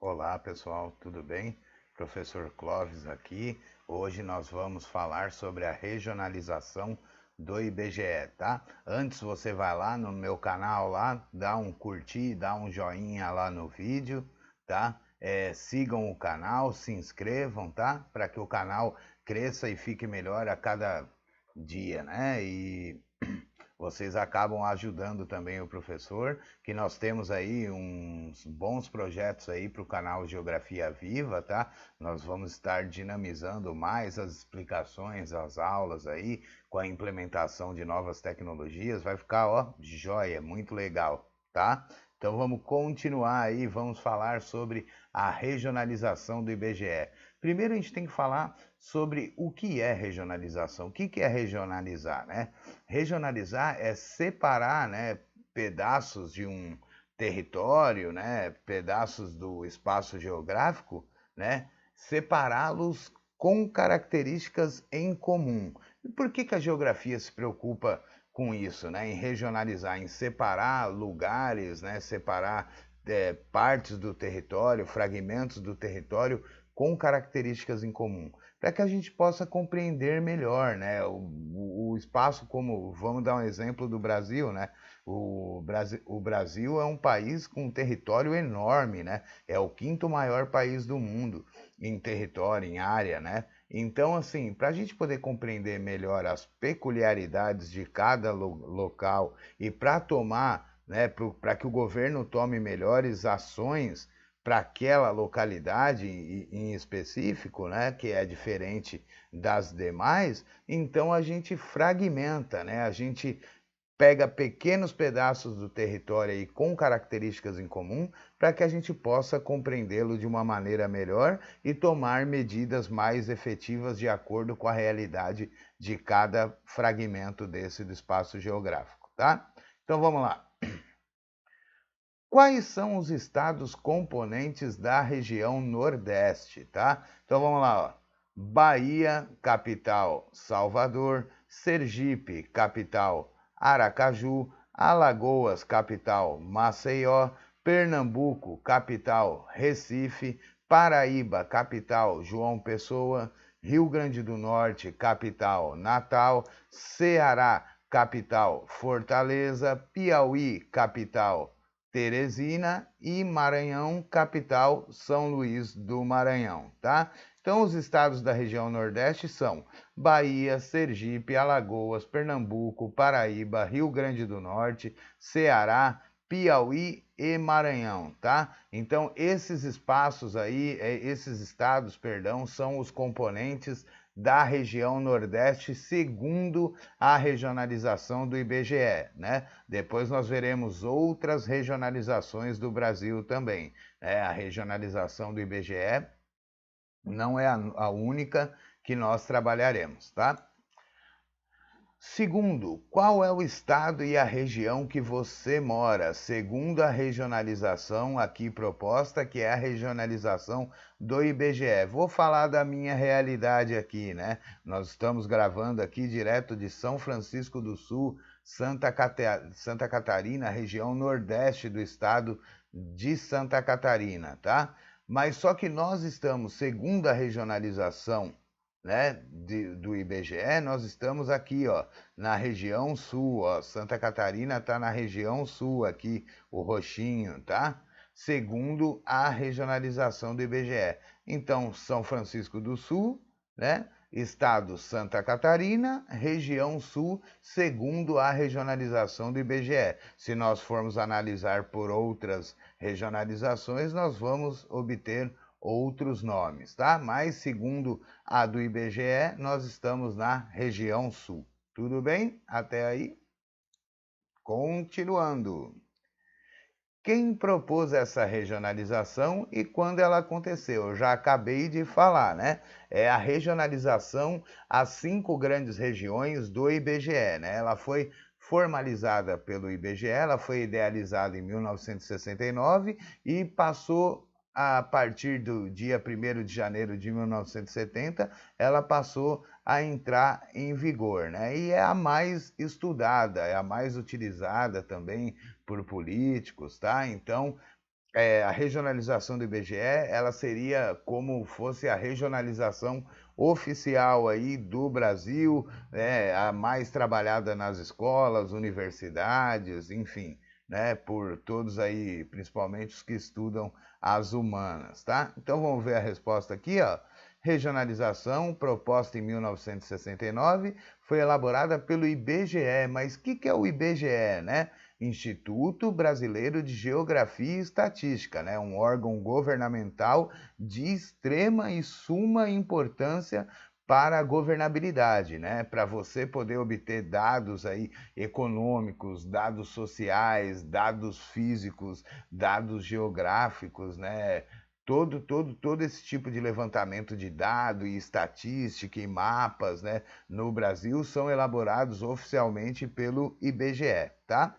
Olá pessoal, tudo bem? Professor Clóvis aqui. Hoje nós vamos falar sobre a regionalização do IBGE, tá? Antes você vai lá no meu canal lá, dá um curtir, dá um joinha lá no vídeo, tá? Sigam o canal, se inscrevam, tá? Para que o canal cresça e fique melhor a cada dia, né? E vocês acabam ajudando também o professor, que nós temos aí uns bons projetos aí para o canal Geografia Viva, tá? Nós vamos estar dinamizando mais as explicações, as aulas aí, com a implementação de novas tecnologias, vai ficar, ó, joia, muito legal, tá? Então vamos continuar aí, vamos falar sobre a regionalização do IBGE. Primeiro a gente tem que falar sobre o que é regionalização. O que é regionalizar, né? Regionalizar é separar, né, pedaços de um território, né, pedaços do espaço geográfico, né, separá-los com características em comum. E por que a geografia se preocupa com isso, né, em regionalizar, em separar lugares, né, separar partes do território, fragmentos do território com características em comum, para que a gente possa compreender melhor, né, o espaço, como vamos dar um exemplo do Brasil, né? O Brasil é um país com um território enorme, né? É o quinto maior país do mundo em território, em área, né? Então, assim, para a gente poder compreender melhor as peculiaridades de cada local e para tomar, né, para que o governo tome melhores ações para aquela localidade em específico, né, que é diferente das demais, então a gente fragmenta, né, a gente pega pequenos pedaços do território aí com características em comum para que a gente possa compreendê-lo de uma maneira melhor e tomar medidas mais efetivas de acordo com a realidade de cada fragmento desse do espaço geográfico, tá? Então vamos lá. Quais são os estados componentes da região Nordeste, tá? Então vamos lá, ó. Bahia, capital, Salvador; Sergipe, capital, Aracaju; Alagoas, capital, Maceió; Pernambuco, capital, Recife; Paraíba, capital, João Pessoa; Rio Grande do Norte, capital, Natal; Ceará, capital, Fortaleza; Piauí, capital, Teresina; e Maranhão, capital, São Luís do Maranhão, tá? Então, os estados da região Nordeste são Bahia, Sergipe, Alagoas, Pernambuco, Paraíba, Rio Grande do Norte, Ceará, Piauí e Maranhão, tá? Então, esses espaços aí, esses estados, perdão, são os componentes da região Nordeste segundo a regionalização do IBGE, né? Depois nós veremos outras regionalizações do Brasil também, né? A regionalização do IBGE não é a única que nós trabalharemos, tá? Segundo, qual é o estado e a região que você mora? Segundo a regionalização aqui proposta, que é a regionalização do IBGE. Vou falar da minha realidade aqui, né? Nós estamos gravando aqui direto de São Francisco do Sul, Santa Catarina, região nordeste do estado de Santa Catarina, tá? Mas só que nós estamos, segundo a regionalização, né, do IBGE, nós estamos aqui, ó, na região sul, ó, Santa Catarina está na região sul aqui, o roxinho, tá? Segundo a regionalização do IBGE. Então, São Francisco do Sul, né? Estado Santa Catarina, região sul, segundo a regionalização do IBGE. Se nós formos analisar por outras regionalizações, nós vamos obter outros nomes, tá? Mas segundo a do IBGE, nós estamos na região sul. Tudo bem? Até aí? Continuando. Quem propôs essa regionalização e quando ela aconteceu? Eu já acabei de falar, né? É a regionalização às 5 grandes regiões do IBGE, né? Ela foi formalizada pelo IBGE, ela foi idealizada em 1969 e passou a partir do dia 1º de janeiro de 1970, ela passou a entrar em vigor, né? E é a mais estudada, é a mais utilizada também por políticos, tá? Então, a regionalização do IBGE, ela seria como fosse a regionalização oficial aí do Brasil, né, a mais trabalhada nas escolas, universidades, enfim, né, por todos aí, principalmente os que estudam as humanas, tá? Então vamos ver a resposta aqui, ó. Regionalização, proposta em 1969, foi elaborada pelo IBGE. Mas o que é o IBGE, né? Instituto Brasileiro de Geografia e Estatística, né? Um órgão governamental de extrema e suma importância para a governabilidade, né? Para você poder obter dados aí econômicos, dados sociais, dados físicos, dados geográficos, né? Todo esse tipo de levantamento de dados e estatística e mapas, né, no Brasil são elaborados oficialmente pelo IBGE, tá?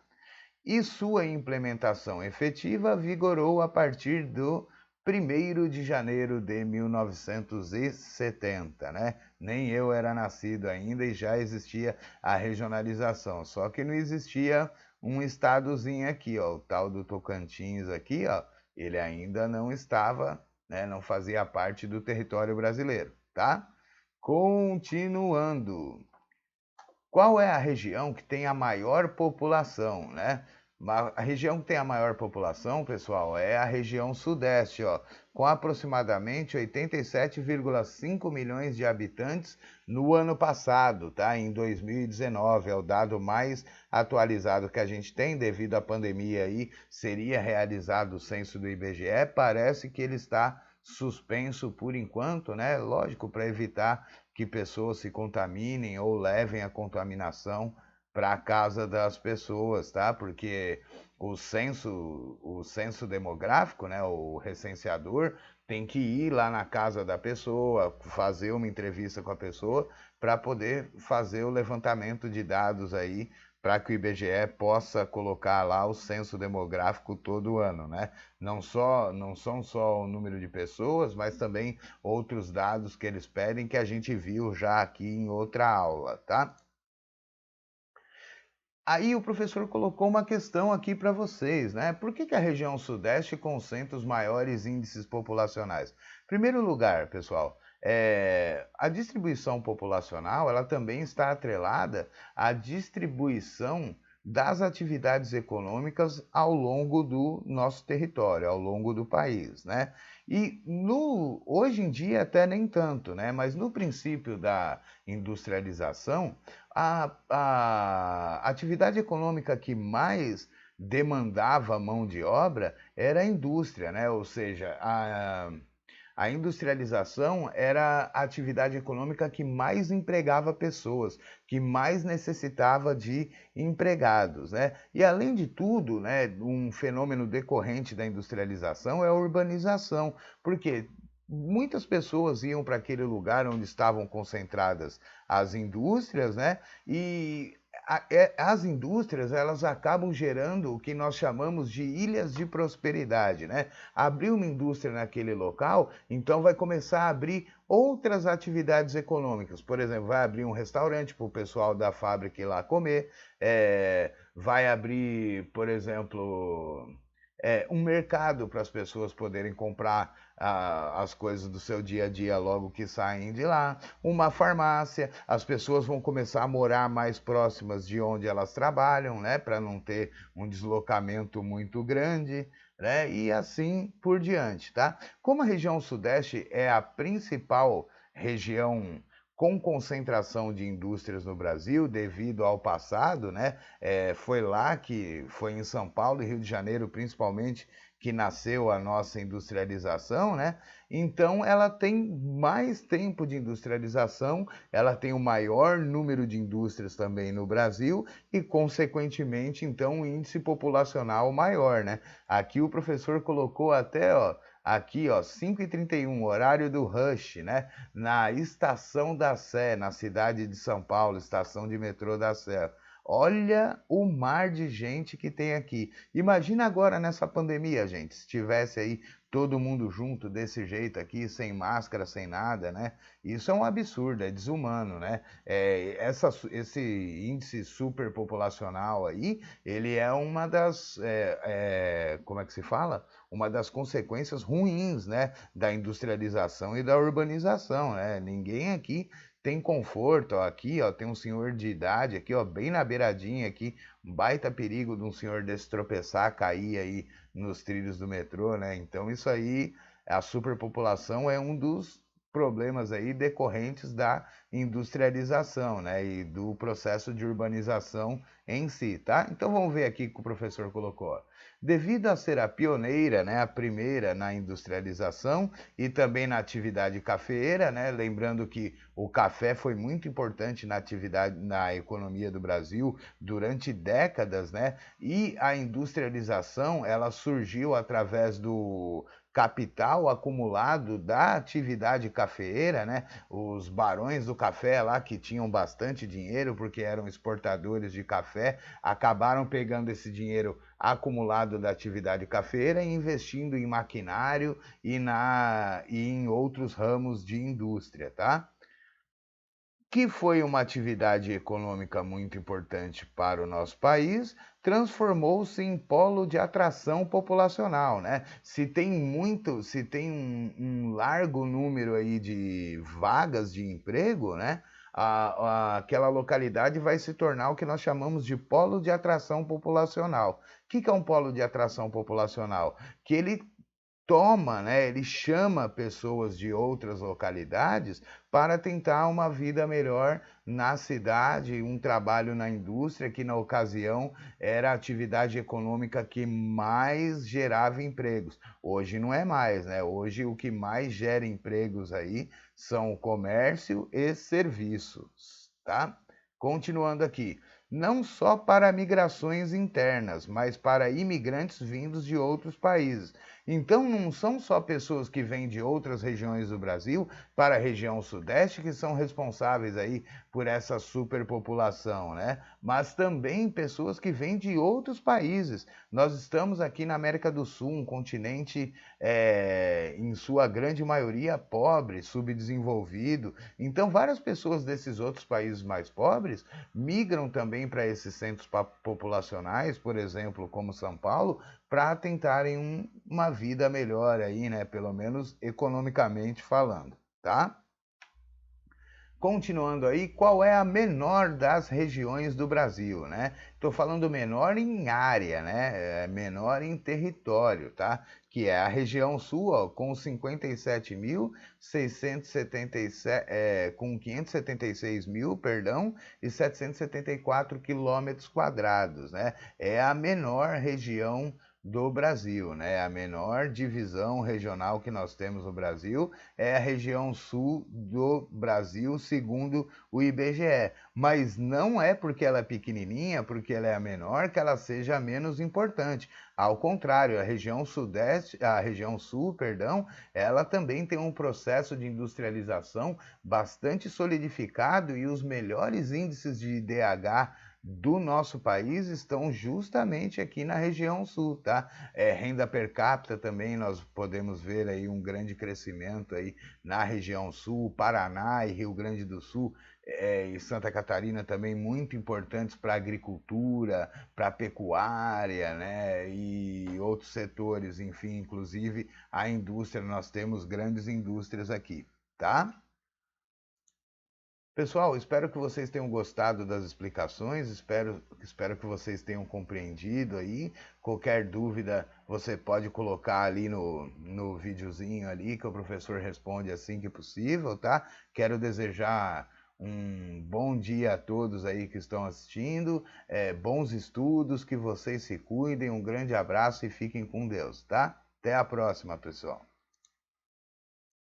E sua implementação efetiva vigorou a partir do 1º de janeiro de 1970, né? Nem eu era nascido ainda e já existia a regionalização, só que não existia um estadozinho aqui, ó, o tal do Tocantins aqui, ó, ele ainda não estava, né, não fazia parte do território brasileiro, tá? Continuando. Qual é a região que tem a maior população, né? A região que tem a maior população, pessoal, é a região sudeste, ó, com aproximadamente 87,5 milhões de habitantes no ano passado, tá? Em 2019, é o dado mais atualizado que a gente tem devido à pandemia aí, seria realizado o censo do IBGE, parece que ele está suspenso por enquanto, né? Lógico, para evitar que pessoas se contaminem ou levem a contaminação para a casa das pessoas, tá? Porque o censo demográfico, né, o recenseador, tem que ir lá na casa da pessoa, fazer uma entrevista com a pessoa para poder fazer o levantamento de dados aí para que o IBGE possa colocar lá o censo demográfico todo ano, né? Não são só o número de pessoas, mas também outros dados que eles pedem que a gente viu já aqui em outra aula, tá? Aí o professor colocou uma questão aqui para vocês, né? Por que a região sudeste concentra os maiores índices populacionais? Em primeiro lugar, pessoal, a distribuição populacional ela também está atrelada à distribuição das atividades econômicas ao longo do nosso território, ao longo do país, né? E hoje em dia até nem tanto, né? Mas no princípio da industrialização, a atividade econômica que mais demandava mão de obra era a indústria, né? Ou seja, a industrialização era a atividade econômica que mais empregava pessoas, que mais necessitava de empregados, né? E além de tudo, né, um fenômeno decorrente da industrialização é a urbanização, porque muitas pessoas iam para aquele lugar onde estavam concentradas as indústrias, né? E as indústrias elas acabam gerando o que nós chamamos de ilhas de prosperidade, né? Abrir uma indústria naquele local, então vai começar a abrir outras atividades econômicas. Por exemplo, vai abrir um restaurante para o pessoal da fábrica ir lá comer, vai abrir, por exemplo, um mercado para as pessoas poderem comprar as coisas do seu dia a dia logo que saem de lá, uma farmácia, as pessoas vão começar a morar mais próximas de onde elas trabalham, né, para não ter um deslocamento muito grande, né, e assim por diante, tá? Como a região sudeste é a principal região com concentração de indústrias no Brasil devido ao passado, né? Foi lá que foi em São Paulo e Rio de Janeiro, principalmente, que nasceu a nossa industrialização, né? Então ela tem mais tempo de industrialização, ela tem o maior número de indústrias também no Brasil e, consequentemente, então, um índice populacional maior, né? Aqui o professor colocou até, ó, aqui, ó, 5h31, horário do rush, né? Na Estação da Sé, na cidade de São Paulo, estação de metrô da Sé. Olha o mar de gente que tem aqui. Imagina agora nessa pandemia, gente, se tivesse aí todo mundo junto desse jeito aqui, sem máscara, sem nada, né? Isso é um absurdo, é desumano, né? Esse índice superpopulacional aí, ele é uma das, como é que se fala? Uma das consequências ruins, né, da industrialização e da urbanização, né? Ninguém aqui tem conforto, ó, aqui, ó, tem um senhor de idade aqui, ó, bem na beiradinha aqui, um baita perigo de um senhor desse tropeçar, cair aí nos trilhos do metrô, né? Então isso aí, a superpopulação é um dos problemas aí decorrentes da industrialização, né, e do processo de urbanização em si, tá? Então vamos ver aqui o que o professor colocou. Devido a ser a pioneira, né, a primeira na industrialização e também na atividade cafeeira, né, lembrando que o café foi muito importante na atividade, na economia do Brasil durante décadas, né, e a industrialização ela surgiu através do capital acumulado da atividade cafeeira, né? Os barões do café lá que tinham bastante dinheiro porque eram exportadores de café, acabaram pegando esse dinheiro acumulado da atividade cafeeira e investindo em maquinário e em outros ramos de indústria, tá? Que foi uma atividade econômica muito importante para o nosso país, transformou-se em polo de atração populacional, né? Se tem um largo número aí de vagas de emprego, né? Aquela localidade vai se tornar o que nós chamamos de polo de atração populacional. O que é um polo de atração populacional? Que ele toma, né, ele chama pessoas de outras localidades para tentar uma vida melhor na cidade, um trabalho na indústria, que na ocasião era a atividade econômica que mais gerava empregos. Hoje não é mais, né? Hoje o que mais gera empregos aí são o comércio e serviços, tá? Continuando aqui. Não só para migrações internas, mas para imigrantes vindos de outros países. Então, não são só pessoas que vêm de outras regiões do Brasil para a região sudeste que são responsáveis aí por essa superpopulação, né? Mas também pessoas que vêm de outros países. Nós estamos aqui na América do Sul, um continente em sua grande maioria pobre, subdesenvolvido. Então, várias pessoas desses outros países mais pobres migram também para esses centros populacionais, por exemplo, como São Paulo, para tentarem uma vida melhor aí, né? Pelo menos economicamente falando, tá? Continuando aí, qual é a menor das regiões do Brasil, né? Estou falando menor em área, né? Menor em território, tá? Que é a região sul, ó, com 57.677, com 576 mil, perdão, e 774 quilômetros quadrados, né? É a menor região do Brasil, né? A menor divisão regional que nós temos no Brasil é a região sul do Brasil, segundo o IBGE. Mas não é porque ela é pequenininha, porque ela é a menor, que ela seja menos importante. Ao contrário, a região sudeste, a região sul, perdão, ela também tem um processo de industrialização bastante solidificado e os melhores índices de IDH do nosso país estão justamente aqui na região sul, tá? Renda per capita também nós podemos ver aí um grande crescimento aí na região sul, Paraná e Rio Grande do Sul e Santa Catarina também muito importantes para a agricultura, para a pecuária, né? E outros setores, enfim, inclusive a indústria, nós temos grandes indústrias aqui, tá? Pessoal, espero que vocês tenham gostado das explicações, espero que vocês tenham compreendido aí. Qualquer dúvida você pode colocar ali no videozinho ali que o professor responde assim que possível, tá? Quero desejar um bom dia a todos aí que estão assistindo, bons estudos, que vocês se cuidem, um grande abraço e fiquem com Deus, tá? Até a próxima, pessoal.